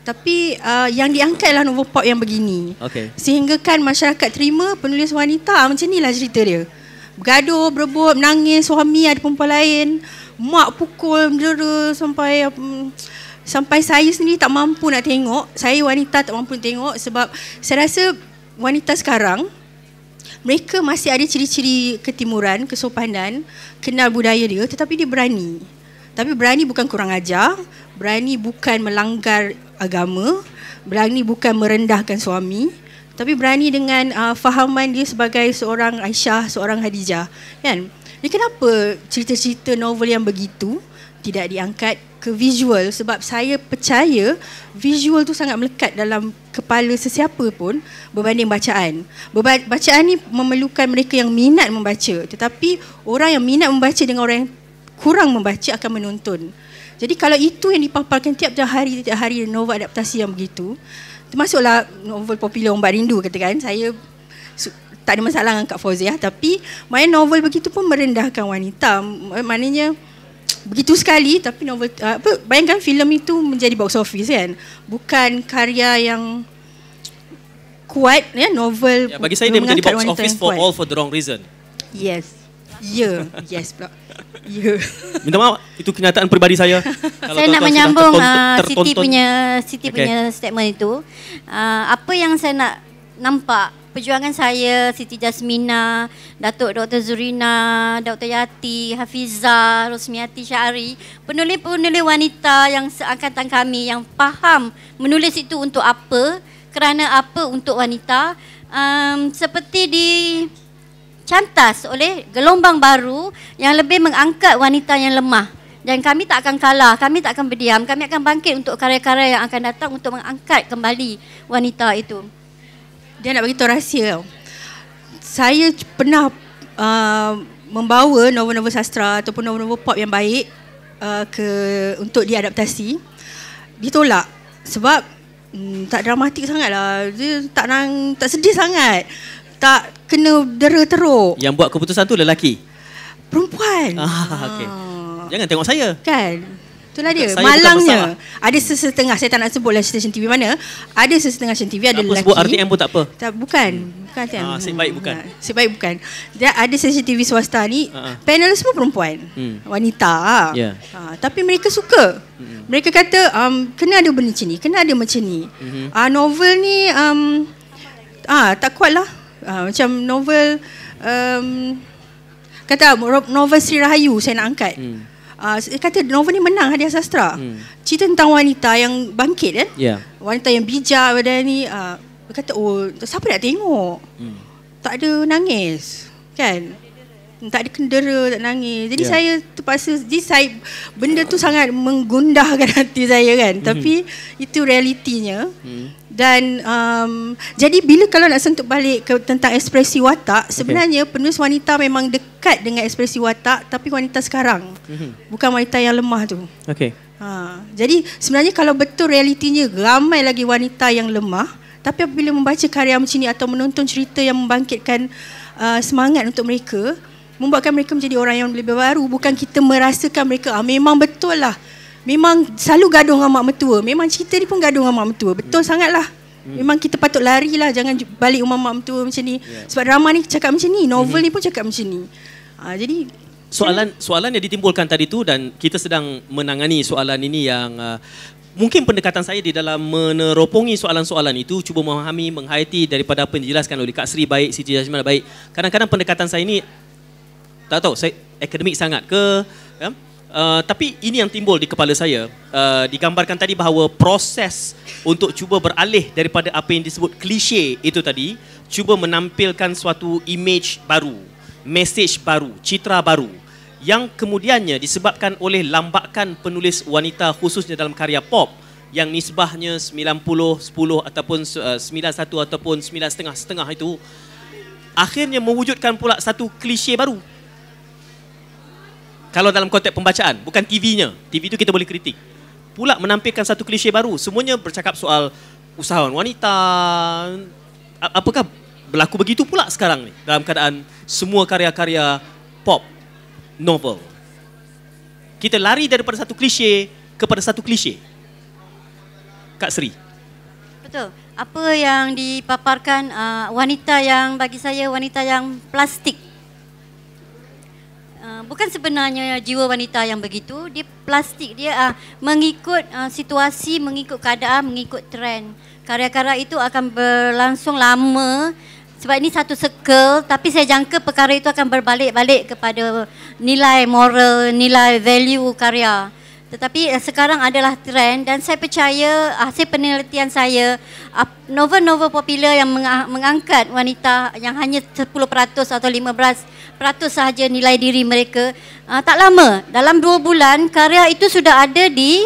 Tapi yang diangkatlah novel pop yang begini. Sehingga kan masyarakat terima penulis wanita macam inilah cerita dia. Bergaduh, berebut, menangis, suami ada perempuan lain. Mak pukul, mendera sampai saya sendiri tak mampu nak tengok. Saya wanita tak mampu tengok sebab saya rasa wanita sekarang mereka masih ada ciri-ciri ketimuran, kesopanan, kenal budaya dia tetapi dia berani. Tapi berani bukan kurang ajar, berani bukan melanggar agama, berani bukan merendahkan suami, tapi berani dengan fahaman dia sebagai seorang Aisyah, seorang Khadijah, kan? Jadi kenapa cerita-cerita novel yang begitu tidak diangkat ke visual? Sebab saya percaya visual tu sangat melekat dalam kepala sesiapa pun berbanding bacaan. Bacaan ni memerlukan mereka yang minat membaca. Tetapi orang yang minat membaca dengan orang yang kurang membaca akan menonton. Jadi kalau itu yang dipaparkan tiap-tiap hari novel adaptasi yang begitu, termasuklah novel popular Ombak Rindu katakan, saya tak ada masalah dengan Kak Fauziah, tapi main novel begitu pun merendahkan wanita. Maknanya begitu sekali, tapi novel bayangkan filem itu menjadi box office kan. Bukan karya yang kuat ya, novel. Ya, bagi saya dia menjadi box office for the wrong reason. Yes. Yes pula. Minta maaf, itu kenyataan peribadi saya. Saya nak menyambung Siti punya statement itu. Apa yang saya nak nampak perjuangan saya, Siti Jasmina, Datuk Dr. Zurina, Dr. Yati, Hafizah, Rosmiati Syari, penulis-penulis wanita yang seangkatan kami yang faham menulis itu untuk apa, kerana apa, untuk wanita, seperti dicantas oleh gelombang baru yang lebih mengangkat wanita yang lemah. Dan kami tak akan kalah, kami tak akan berdiam, kami akan bangkit untuk karya-karya yang akan datang untuk mengangkat kembali wanita itu. Dia nak bagi tahu rahsia. Saya pernah membawa novel-novel sastra ataupun novel-novel pop yang baik untuk diadaptasi. Ditolak sebab tak dramatik sangat lah. Dia tak sedih sangat. Tak kena dera teruk. Yang buat keputusan tu lelaki? Perempuan. Okay. Jangan tengok saya. Kan? Itulah dia. Saya malangnya. Ada sesetengah, saya tak nak sebutlah stesen TV mana. Ada sesetengah stesen TV ada lelaki. Sebut RTM pun tak apa. Bukan RTM. Nasib baik bukan. Nasib baik bukan. Dia ada stesen TV swasta ni, panel semua perempuan. Wanita. Yeah. Tapi mereka suka. Mereka kata kena ada benda macam ni, kena ada macam ni. Novel ni tak kuat lah. Macam novel kata novel Sri Rahayu saya nak angkat. Kata novel ni menang hadiah sastra. Cerita tentang wanita yang bangkit kan. Wanita yang bijak pada ni. Kata siapa nak tengok. Tak ada nangis kan. Tak ada kendera, tak nangis. Jadi saya terpaksa, benda tu sangat menggundahkan hati saya kan. Tapi itu realitinya. Dan jadi bila kalau nak sentuh balik tentang ekspresi watak, sebenarnya penulis wanita memang dekat dengan ekspresi watak, tapi wanita sekarang, bukan wanita yang lemah tu. Jadi sebenarnya kalau betul realitinya, ramai lagi wanita yang lemah, tapi apabila membaca karya macam ni atau menonton cerita yang membangkitkan semangat untuk mereka, membuatkan mereka menjadi orang yang lebih baru. Bukan kita merasakan mereka memang betul lah, memang selalu gaduh dengan mak mertua, memang cerita ni pun gaduh dengan mak mertua. Betul sangatlah. Memang kita patut lari lah, jangan balik rumah mak mertua macam ni. Sebab drama ni cakap macam ni, novel ni pun cakap macam ni. Jadi soalan yang ditimbulkan tadi tu, dan kita sedang menangani soalan ini yang mungkin pendekatan saya di dalam meneropongi soalan-soalan itu, cuba memahami, menghayati daripada apa yang dijelaskan oleh Kak Sri baik, Siti Jazmina baik. Kadang-kadang pendekatan saya ini tak tahu saya akademik sangat ke ya? Tapi ini yang timbul di kepala saya. Digambarkan tadi bahawa proses untuk cuba beralih daripada apa yang disebut klise itu tadi, cuba menampilkan suatu image baru, message baru, citra baru, yang kemudiannya disebabkan oleh lambakan penulis wanita khususnya dalam karya pop yang nisbahnya 90-10 ataupun 91 ataupun 9,5 itu, akhirnya mewujudkan pula satu klise baru. Kalau dalam konteks pembacaan, bukan TV-nya. TV itu kita boleh kritik. Pula menampilkan satu klise baru. Semuanya bercakap soal usahawan wanita. Apakah berlaku begitu pula sekarang ni dalam keadaan semua karya-karya pop, novel? Kita lari daripada satu klise kepada satu klise. Kak Sri. Betul. Apa yang dipaparkan wanita yang bagi saya wanita yang plastik. Bukan sebenarnya jiwa wanita yang begitu, dia plastik, dia mengikut situasi, mengikut keadaan, mengikut trend. Karya-karya itu akan berlangsung lama sebab ini satu circle, tapi saya jangka perkara itu akan berbalik-balik kepada nilai moral, nilai value karya. Tetapi sekarang adalah trend dan saya percaya hasil penelitian saya, novel-novel popular yang mengangkat wanita yang hanya 10% atau 15% sahaja nilai diri mereka, tak lama, dalam 2 bulan karya itu sudah ada di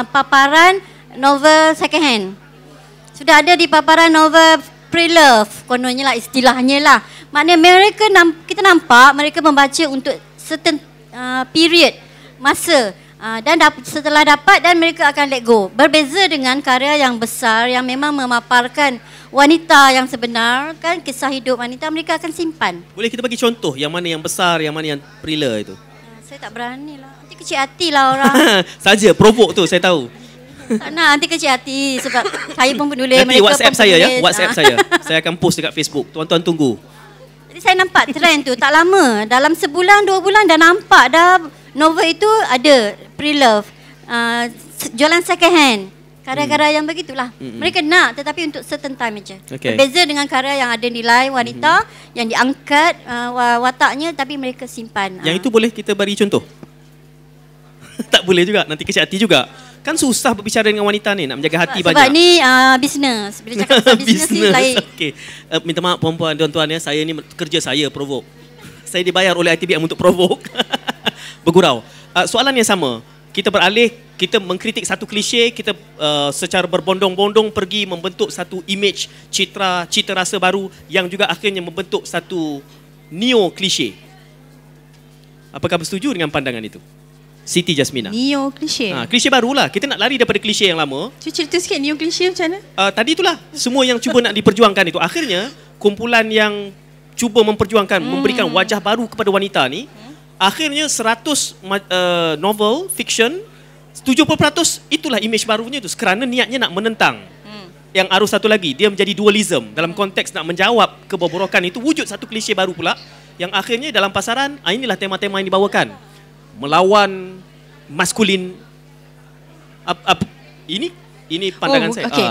paparan novel second hand. Sudah ada di paparan novel pre-love, kononnya lah istilahnya lah. Maknanya mereka, kita nampak mereka membaca untuk certain period, masa. Dan setelah dapat dan mereka akan let go. Berbeza dengan karya yang besar yang memang memaparkan wanita yang sebenar, kan, kisah hidup wanita, mereka akan simpan. Boleh kita bagi contoh yang mana yang besar, yang mana yang thriller itu? Saya tak berani lah. Nanti kecil hati lah orang. Saja provoke tu saya tahu. Tak nak, nanti kecil hati sebab saya pun penulis. Nanti mereka WhatsApp pun saya penulis. ya, WhatsApp saya. Saya akan post dekat Facebook. Tuan-tuan tunggu. Jadi saya nampak trend tu tak lama. Dalam sebulan, 2 bulan dah nampak dah novel itu ada pre-love, jualan second hand, karya-karya yang begitulah. Mereka nak tetapi untuk certain time aja. Berbeza dengan karya yang ada nilai wanita yang diangkat wataknya tapi mereka simpan. Yang itu boleh kita beri contoh? Tak boleh juga, nanti kecil hati juga. Kan susah berbicara dengan wanita ni, nak menjaga hati sebab banyak. Sebab ni bisnes. Bila cakap pasal bisnes ni lain. Okay. Minta maaf perempuan, tuan-tuan ya, saya ni kerja saya provoke. Saya dibayar oleh ITBM untuk provoke. Bergurau. Soalan yang sama. Kita beralih kita mengkritik satu klise, kita secara berbondong-bondong pergi membentuk satu image, citra rasa baru yang juga akhirnya membentuk satu neo klise. Apakah bersetuju dengan pandangan itu? Siti Jasmina. Neo klise. Klise barulah. Kita nak lari daripada klise yang lama. Cuba cerita sikit neo klise macam mana? Tadi itulah semua yang cuba nak diperjuangkan itu. Akhirnya kumpulan yang cuba memperjuangkan, memberikan wajah baru kepada wanita ni, akhirnya 100 novel fiction 70% itulah image barunya tu, kerana niatnya nak menentang. Yang arus satu lagi, dia menjadi dualism dalam konteks nak menjawab kebobrokan itu, wujud satu klise baru pula yang akhirnya dalam pasaran, inilah tema-tema yang dibawakan. Melawan maskulin. Ini pandangan saya. Okay.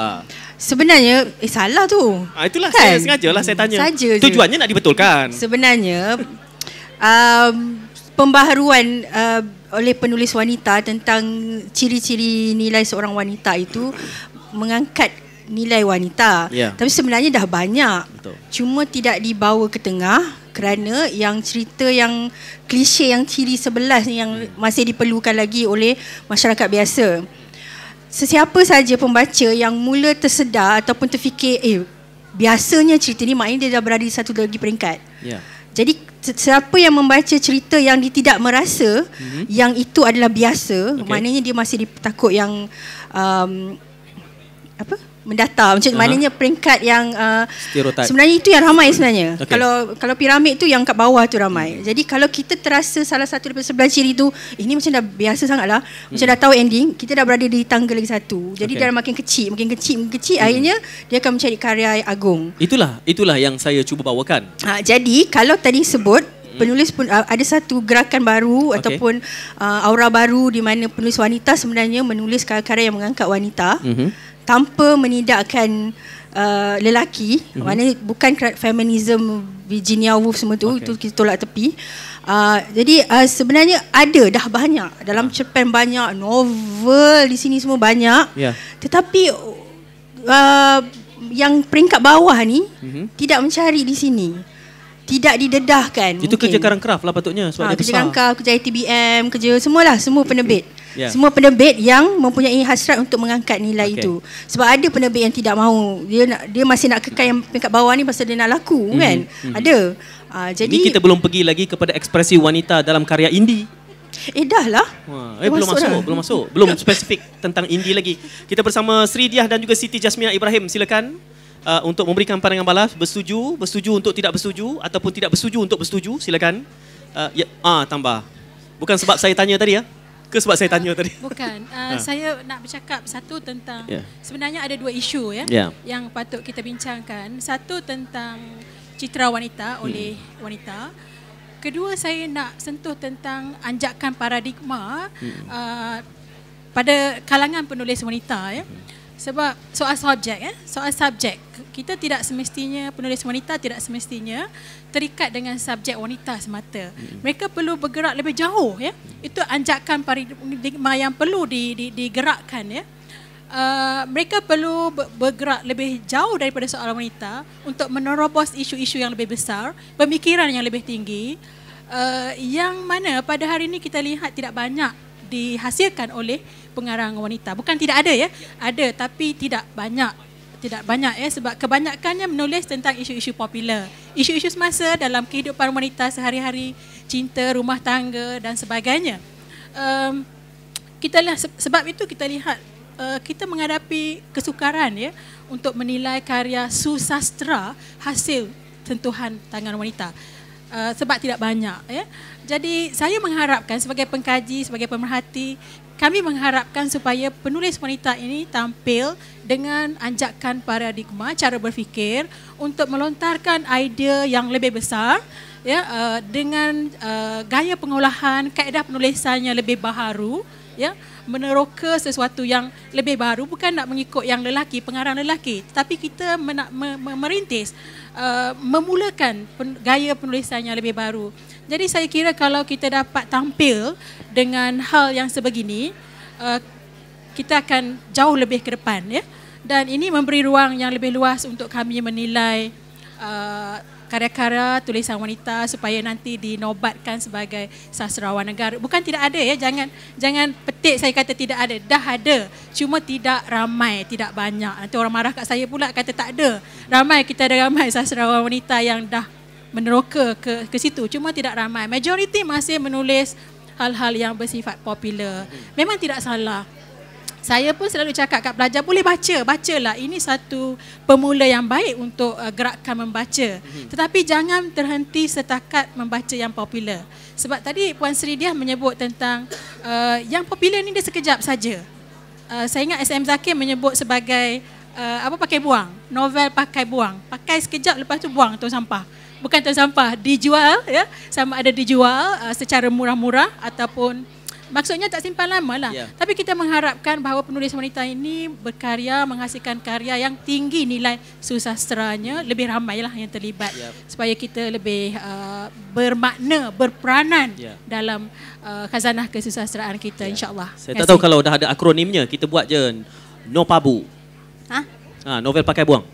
Sebenarnya salah tu. Itulah kan? Saya sengajalah saya tanya. Tujuannya nak dibetulkan. Sebenarnya pembaharuan oleh penulis wanita tentang ciri-ciri nilai seorang wanita itu mengangkat nilai wanita. Tapi sebenarnya dah banyak. Betul. Cuma tidak dibawa ke tengah kerana yang cerita yang klise yang ciri 11 ni yang masih diperlukan lagi oleh masyarakat biasa. Sesiapa saja pembaca yang mula tersedar ataupun terfikir biasanya cerita ni, maknanya dia dah berada di satu lagi peringkat. Jadi siapa yang membaca cerita yang dia tidak merasa yang itu adalah biasa, maknanya dia masih takut yang mendata, macam maknanya peringkat yang stereotype. Sebenarnya itu yang ramai sebenarnya. Kalau piramid tu yang kat bawah tu ramai. Jadi kalau kita terasa salah satu daripada 11 ciri tu, ini macam dah biasa sangatlah, macam dah tahu ending, kita dah berada di tangga lagi satu. Jadi dia makin kecil, akhirnya dia akan mencari karya agung. Itulah yang saya cuba bawakan. Jadi kalau tadi sebut penulis pun ada satu gerakan baru ataupun aura baru di mana penulis wanita sebenarnya menulis karya-karya yang mengangkat wanita tanpa menidakkan lelaki. Maknanya bukan feminism Virginia Woolf semua tu, itu kita tolak tepi. Jadi sebenarnya dah banyak dalam cerpen, banyak novel di sini semua banyak. Tetapi yang peringkat bawah ni tidak mencari di sini, tidak didedahkan. Itu kerja Karang Craft lah patutnya, sebab dia kerja besar. Karang Craft, kerja ITBM, kerja semua penerbit. Semua penerbit yang mempunyai hasrat untuk mengangkat nilai itu. Sebab ada penerbit yang tidak mahu, dia masih nak kekal yang peringkat bawah ni pasal dia nak laku kan. Ada. Jadi ini kita belum pergi lagi kepada ekspresi wanita dalam karya indie. Dah lah. Belum masuk. Belum spesifik tentang indie lagi. Kita bersama Sri Diah dan juga Siti Jasmina Ibrahim. Silakan untuk memberikan pandangan balas. Bersetuju untuk tidak bersetuju, ataupun tidak bersetuju untuk bersetuju. Silakan. Tambah. Bukan sebab saya tanya tadi ya? Ke sebab saya tanya tadi? Bukan. Saya nak bercakap satu tentang sebenarnya ada dua isu yang patut kita bincangkan. Satu tentang citra wanita oleh wanita. Kedua, saya nak sentuh tentang anjakan paradigma pada kalangan penulis wanita Sebab soal subjek, kita tidak semestinya, penulis wanita tidak semestinya terikat dengan subjek wanita semata. Mereka perlu bergerak lebih jauh Itu anjakan paradigma yang perlu digerakkan Mereka perlu bergerak lebih jauh daripada soal wanita untuk menerobos isu-isu yang lebih besar, pemikiran yang lebih tinggi, yang mana pada hari ini kita lihat tidak banyak dihasilkan oleh pengarang wanita. Bukan tidak ada ada, tapi tidak banyak sebab kebanyakannya menulis tentang isu-isu popular, isu-isu semasa dalam kehidupan wanita sehari-hari, cinta, rumah tangga dan sebagainya. Kita lihat, sebab itu kita lihat kita menghadapi kesukaran untuk menilai karya susastra hasil sentuhan tangan wanita. Sebab tidak banyak Jadi saya mengharapkan sebagai pengkaji, sebagai pemerhati, kami mengharapkan supaya penulis wanita ini tampil dengan anjakan paradigma cara berfikir untuk melontarkan idea yang lebih besar dengan gaya pengolahan, kaedah penulisan yang lebih baharu meneroka sesuatu yang lebih baru, bukan nak mengikut yang lelaki, pengarang lelaki, tapi kita merintis, memulakan gaya penulisan yang lebih baru. Jadi saya kira kalau kita dapat tampil dengan hal yang sebegini, kita akan jauh lebih ke depan dan ini memberi ruang yang lebih luas untuk kami menilai karya-karya tulisan wanita supaya nanti dinobatkan sebagai sastrawan negara. Bukan tidak ada ya, jangan petik saya kata tidak ada, dah ada. Cuma tidak ramai, tidak banyak. Nanti orang marah kat saya pula kata tak ada. Kita ada ramai sastrawan wanita yang dah meneroka ke situ. Cuma tidak ramai. Majoriti masih menulis hal-hal yang bersifat popular. Memang tidak salah. Saya pun selalu cakap kat pelajar, boleh bacalah. Ini satu pemula yang baik untuk gerakkan membaca. Tetapi jangan terhenti setakat membaca yang popular. Sebab tadi Puan Sri Diah menyebut tentang yang popular ni dia sekejap saja. Saya ingat SM Zakir menyebut sebagai pakai buang. Novel pakai buang. Pakai sekejap lepas tu buang tong sampah. Bukan tong sampah, dijual ya. Sama ada dijual secara murah-murah ataupun maksudnya tak simpan lama lah. Tapi kita mengharapkan bahawa penulis wanita ini berkarya, menghasilkan karya yang tinggi nilai susastranya, lebih ramai lah yang terlibat. Supaya kita lebih bermakna, berperanan dalam khazanah kesusastraan kita, insyaAllah. Saya tak tahu kalau dah ada akronimnya, kita buat je NOPABU. Novel pakai buang.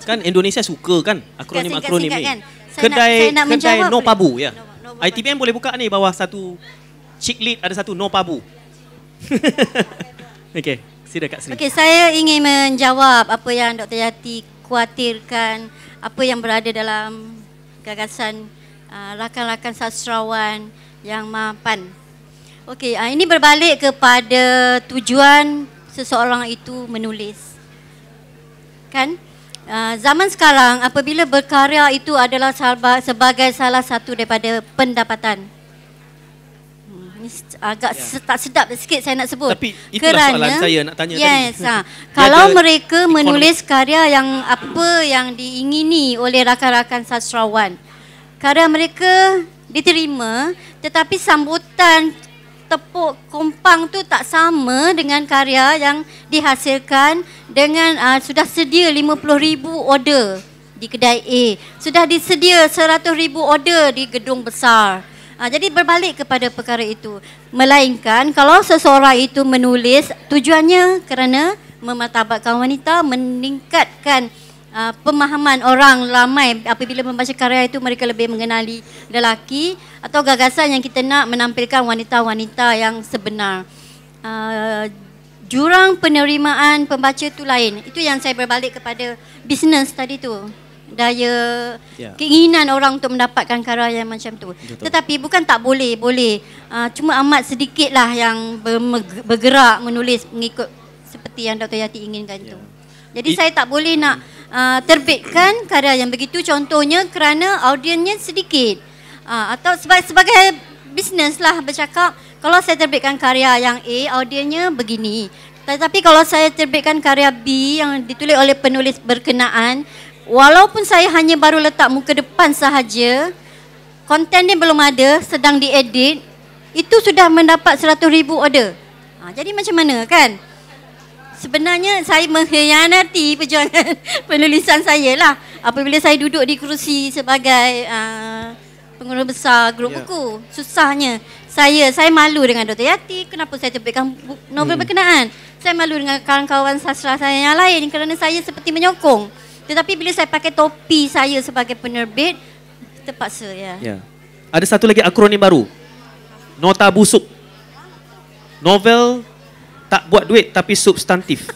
Kan Indonesia suka kan akronim-akronim ni. Kan? Kedai NOPABU ya. ITBM boleh buka ni bawah satu chick lead, ada satu NOPABU. Okey, sila Kak Sri. Okey, saya ingin menjawab apa yang Dr. Yati khawatirkan, apa yang berada dalam gagasan rakan-rakan sastrawan yang mapan. Okey, ini berbalik kepada tujuan seseorang itu menulis. Kan? Zaman sekarang apabila berkarya itu adalah sebagai salah satu daripada pendapatan. Ini agak tak sedap sikit saya nak sebut. Tapi itulah soalan saya nak tanya tadi. Kalau mereka menulis karya yang apa yang diingini oleh rakan-rakan sastrawan, karya mereka diterima, tetapi sambutan tepuk kompang tu tak sama dengan karya yang dihasilkan dengan sudah sedia 50,000 order di kedai A, sudah disedia 100,000 order di gedung besar. Jadi berbalik kepada perkara itu. Melainkan kalau seseorang itu menulis tujuannya kerana memartabatkan wanita, meningkatkan pemahaman orang ramai apabila membaca karya itu, mereka lebih mengenali lelaki, atau gagasan yang kita nak menampilkan wanita-wanita yang sebenar. Jurang penerimaan pembaca itu lain. Itu yang saya berbalik kepada bisnes tadi tu. Daya keinginan orang untuk mendapatkan karya yang macam tu. Tetapi bukan tak boleh, boleh. Cuma amat sedikitlah yang bergerak menulis mengikut seperti yang Dr. Yati inginkan tu. Jadi saya tak boleh nak terbitkan karya yang begitu, contohnya kerana audiennya sedikit. Atau sebagai bisnes lah bercakap, kalau saya terbitkan karya yang A, audiennya begini. Tetapi kalau saya terbitkan karya B yang ditulis oleh penulis berkenaan, walaupun saya hanya baru letak muka depan sahaja, konten dia belum ada, sedang diedit, itu sudah mendapat 100,000 order. Jadi macam mana kan? Sebenarnya saya mengkhianati perjuangan penulisan saya lah apabila saya duduk di kerusi sebagai pengurus besar grup buku. Susahnya saya malu dengan Dr. Yati, kenapa saya terbitkan novel berkenaan. Saya malu dengan kawan-kawan sastra saya yang lain kerana saya seperti menyokong. Tetapi bila saya pakai topi saya sebagai penerbit, terpaksa ya. Ada satu lagi akronim baru. Nota busuk. Novel tak buat duit tapi substantif.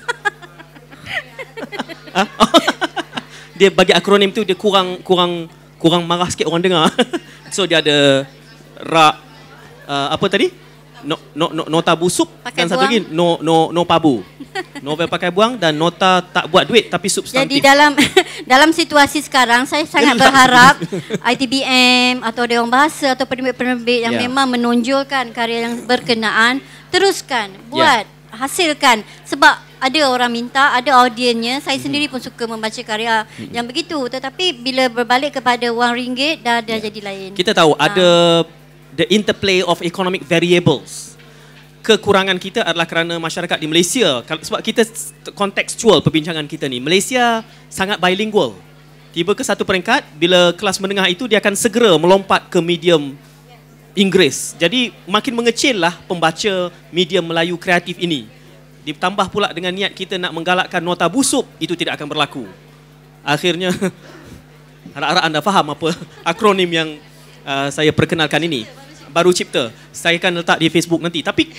Dia bagi akronim tu dia kurang marah sikit orang dengar. So dia ada apa tadi? Nota busuk pakai dan buang. Satu lagi no pabu. Novel pakai buang dan nota tak buat duit tapi substantif. Jadi dalam situasi sekarang saya sangat berharap ITBM atau Dewan Bahasa atau penerbit-penerbit yang memang menonjolkan karya yang berkenaan, teruskan buat, hasilkan, sebab ada orang minta, ada audiennya. Saya sendiri pun suka membaca karya yang begitu, tetapi bila berbalik kepada wang ringgit dah jadi lain. Kita tahu ada the interplay of economic variables. Kekurangan kita adalah kerana masyarakat di Malaysia, sebab kita kontekstual perbincangan kita ni, Malaysia sangat bilingual. Tiba ke satu peringkat bila kelas menengah itu dia akan segera melompat ke medium Inggeris. Jadi makin mengecillah pembaca medium Melayu kreatif ini. Ditambah pula dengan niat kita nak menggalakkan nota busuk, itu tidak akan berlaku. Akhirnya Harap-harap anda faham apa akronim yang saya perkenalkan ini. Baru cipta. Saya akan letak di Facebook nanti. Tapi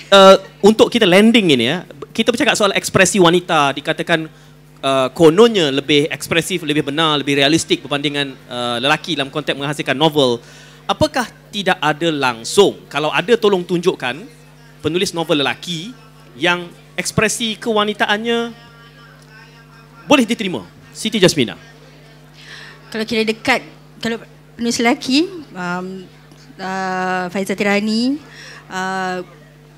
untuk kita landing ini ya, kita bercakap soal ekspresi wanita, dikatakan kononnya lebih ekspresif, lebih benar, lebih realistik berbandingan lelaki dalam konteks menghasilkan novel. Apakah tidak ada langsung, kalau ada tolong tunjukkan penulis novel lelaki yang ekspresi kewanitaannya boleh diterima? Siti Jasmina. Kalau kira dekat, kalau penulis lelaki, Faizal Tirani,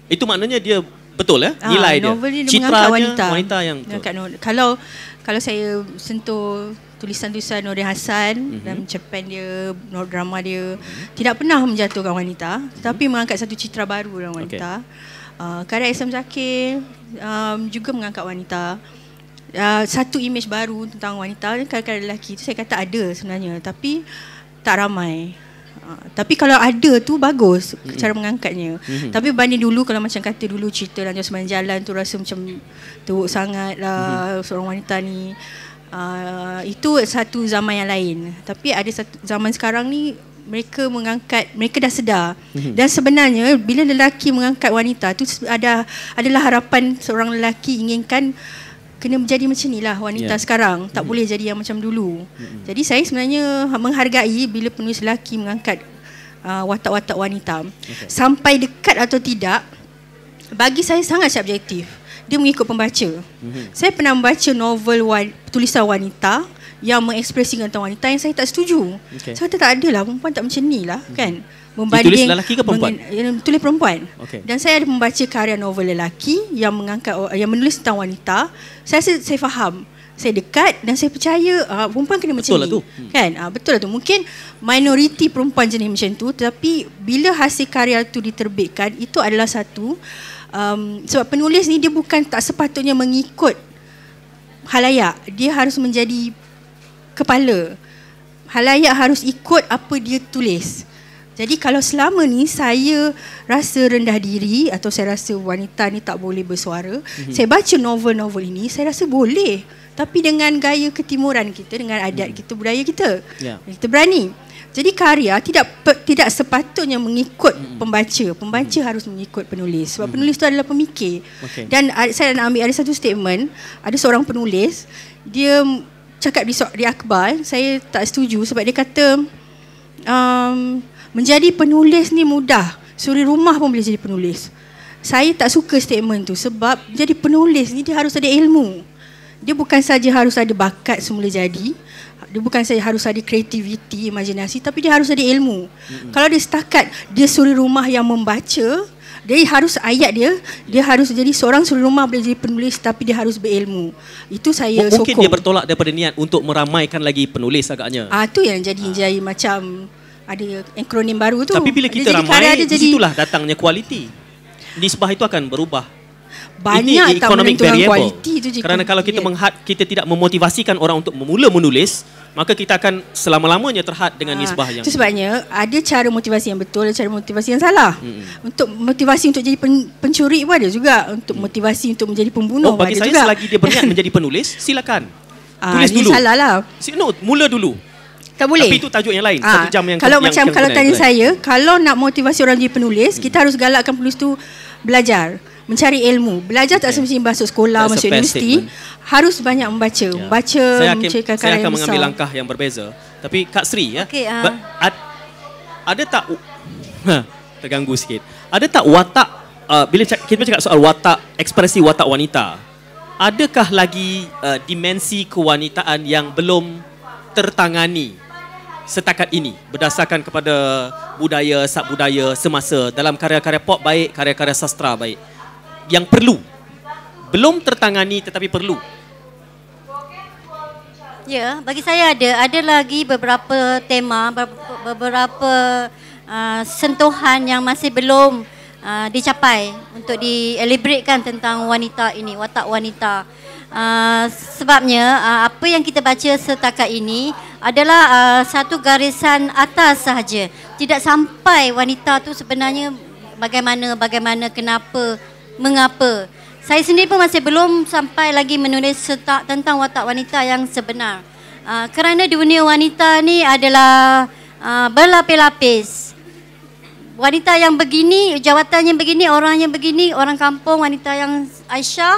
itu maknanya dia betul nilai dia. Novel dia citranya wanita yang betul. Kalau saya sentuh tulisan-tulisan Nordin Hassan dalam cerpen dia, drama dia, tidak pernah menjatuhkan wanita, tetapi mengangkat satu citra baru dalam wanita. Karya Isam Zakir juga mengangkat wanita. Satu imej baru tentang wanita, kadang-kadang lelaki tu saya kata ada sebenarnya, tapi tak ramai. Tapi kalau ada tu bagus cara mengangkatnya. Tapi berbanding dulu, kalau macam kata dulu cerita Lanjut Sembahyang Jalan tu rasa macam teruk sangat lah seorang wanita ni. Itu satu zaman yang lain. Tapi ada satu zaman sekarang ni mereka mengangkat, mereka dah sedar. Dan sebenarnya bila lelaki mengangkat wanita tu adalah harapan seorang lelaki inginkan kena menjadi macam inilah wanita sekarang, tak boleh jadi yang macam dulu. Jadi saya sebenarnya menghargai bila penulis lelaki mengangkat watak-watak wanita. Sampai dekat atau tidak, bagi saya sangat subjektif. Dia mengikut pembaca. Saya pernah membaca novel tulisan wanita yang mengekspresikan tentang wanita yang saya tak setuju. Saya kata tak adalah, perempuan tak macam ni lah kan. Tulis lelaki ke perempuan? Tulis perempuan. Dan saya ada membaca karya novel lelaki yang mengangkat, yang menulis tentang wanita. Saya faham, saya dekat dan saya percaya perempuan kena macam ni. Kan? Betul lah tu. Mungkin minoriti perempuan jenis macam tu, tetapi bila hasil karya tu diterbitkan, itu adalah satu sebab penulis ni dia bukan tak sepatutnya mengikut halayak. Dia harus menjadi kepala. Halayak harus ikut apa dia tulis. Jadi kalau selama ni saya rasa rendah diri atau saya rasa wanita ni tak boleh bersuara, saya baca novel-novel ini, saya rasa boleh. Tapi dengan gaya ketimuran kita, dengan adat kita, budaya kita. Kita berani. Jadi karya tidak sepatutnya mengikut pembaca. Pembaca harus mengikut penulis. Sebab penulis tu adalah pemikir. Dan saya nak ambil ada satu statement, ada seorang penulis, dia cakap di akhbar, saya tak setuju sebab dia kata menjadi penulis ni mudah. Suri rumah pun boleh jadi penulis. Saya tak suka statement tu sebab jadi penulis ni dia harus ada ilmu. Dia bukan saja harus ada bakat semula jadi. Dia bukan saja harus ada kreativiti, imajinasi, tapi dia harus ada ilmu. Kalau dia setakat dia suri rumah yang membaca, dia harus ayat dia harus jadi seorang suri rumah boleh jadi penulis tapi dia harus berilmu. Itu saya sokong. Mungkin dia bertolak daripada niat untuk meramaikan lagi penulis agaknya. Tu yang jadi macam ada akronim baru tu. Tapi bila kita ramai, di situlah datangnya kualiti. Nisbah itu akan berubah. Banyak ini economic variable. Kualiti tu je. Kerana kalau kita tidak memotivasikan orang untuk memula menulis, maka kita akan selama-lamanya terhad dengan nisbah yang. Itu sebabnya ada cara motivasi yang betul, ada cara motivasi yang salah. Untuk motivasi untuk jadi pencuri pun ada juga. Untuk motivasi untuk menjadi pembunuh pun ada juga. Bagi saya selagi dia berniat menjadi penulis, silakan. Tulis dulu. Salah lah. Mula dulu. Tak boleh. Tapi itu tajuk yang lain. Satu jam yang kalau tanya saya, kalau nak motivasi orang jadi penulis, kita harus galakkan penulis tu belajar, mencari ilmu. Belajar tak semestinya masuk sekolah, masuk universiti. Harus banyak membaca. Saya akan mengambil langkah yang berbeza. Tapi Kak Sri ada tak terganggu sikit. Ada tak watak bila kita bercakap soal watak, ekspresi watak wanita, adakah lagi dimensi kewanitaan yang belum tertangani setakat ini berdasarkan kepada budaya, sub-budaya semasa dalam karya-karya pop baik, karya-karya sastra baik yang perlu, belum tertangani tetapi perlu? Ya, bagi saya ada lagi beberapa tema, beberapa sentuhan yang masih belum dicapai untuk dielaboratekan tentang wanita ini, watak wanita. Sebabnya apa yang kita baca setakat ini adalah satu garisan atas sahaja. Tidak sampai wanita tu sebenarnya bagaimana, kenapa, mengapa. Saya sendiri pun masih belum sampai lagi menulis tentang watak wanita yang sebenar. Kerana dunia wanita ni adalah berlapis-lapis. Wanita yang begini, jawatan yang begini, orang yang begini, orang kampung, wanita yang Aisyah,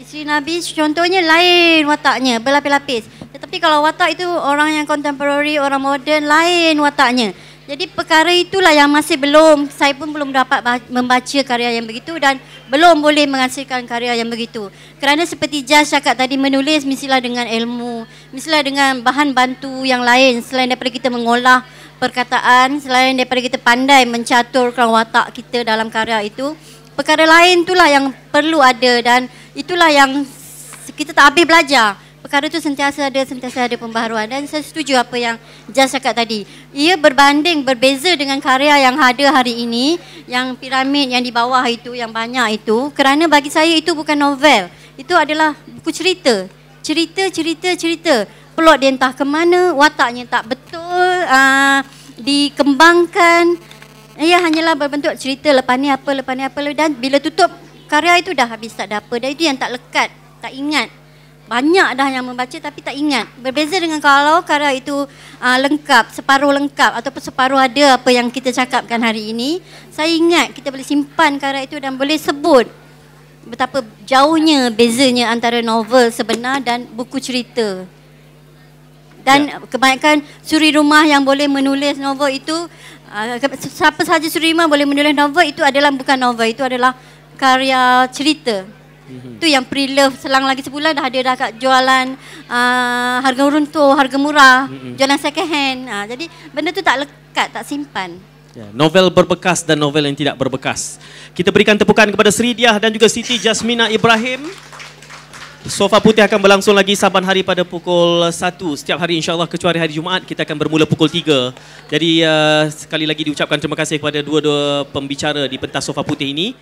isteri Nabi, contohnya lain wataknya, berlapis-lapis. Tetapi kalau watak itu orang yang contemporary, orang moden, lain wataknya. Jadi perkara itulah yang masih belum, saya pun belum dapat membaca karya yang begitu dan belum boleh menghasilkan karya yang begitu. Kerana seperti Jas cakap tadi, menulis mestilah dengan ilmu, mestilah dengan bahan bantu yang lain selain daripada kita mengolah perkataan, selain daripada kita pandai mencaturkan watak kita dalam karya itu. Perkara lain itulah yang perlu ada dan itulah yang kita tak habis belajar. Perkara itu sentiasa ada pembaharuan dan saya setuju apa yang Jas cakap tadi. Ia berbeza dengan karya yang ada hari ini, yang piramid yang di bawah itu, yang banyak itu. Kerana bagi saya itu bukan novel. Itu adalah buku cerita. Cerita. Plot dia entah ke mana, wataknya tak betul, dikembangkan. Ia hanyalah berbentuk cerita lepas ni apa dan bila tutup karya itu dah habis, tak ada apa. Dan itu yang tak lekat, tak ingat. Banyak dah yang membaca tapi tak ingat. Berbeza dengan kalau karya itu lengkap, separuh lengkap ataupun separuh ada apa yang kita cakapkan hari ini. Saya ingat kita boleh simpan karya itu dan boleh sebut betapa jauhnya bezanya antara novel sebenar dan buku cerita. Dan kebanyakan suri rumah yang boleh menulis novel itu, siapa sahaja suri rumah boleh menulis novel, itu adalah bukan novel, itu adalah karya cerita. Itu yang pre-love, selang lagi sebulan dah ada dah kat jualan harga runtuh, harga murah, jualan second hand. Jadi benda tu tak lekat, tak simpan. Novel berbekas dan novel yang tidak berbekas. Kita berikan tepukan kepada Sri Diah dan juga Siti Jasmina Ibrahim. Sofa Putih akan berlangsung lagi saban hari pada pukul 1 setiap hari, insyaAllah, kecuali hari Jumaat kita akan bermula pukul 3. Jadi sekali lagi diucapkan terima kasih kepada dua-dua pembicara di pentas Sofa Putih ini.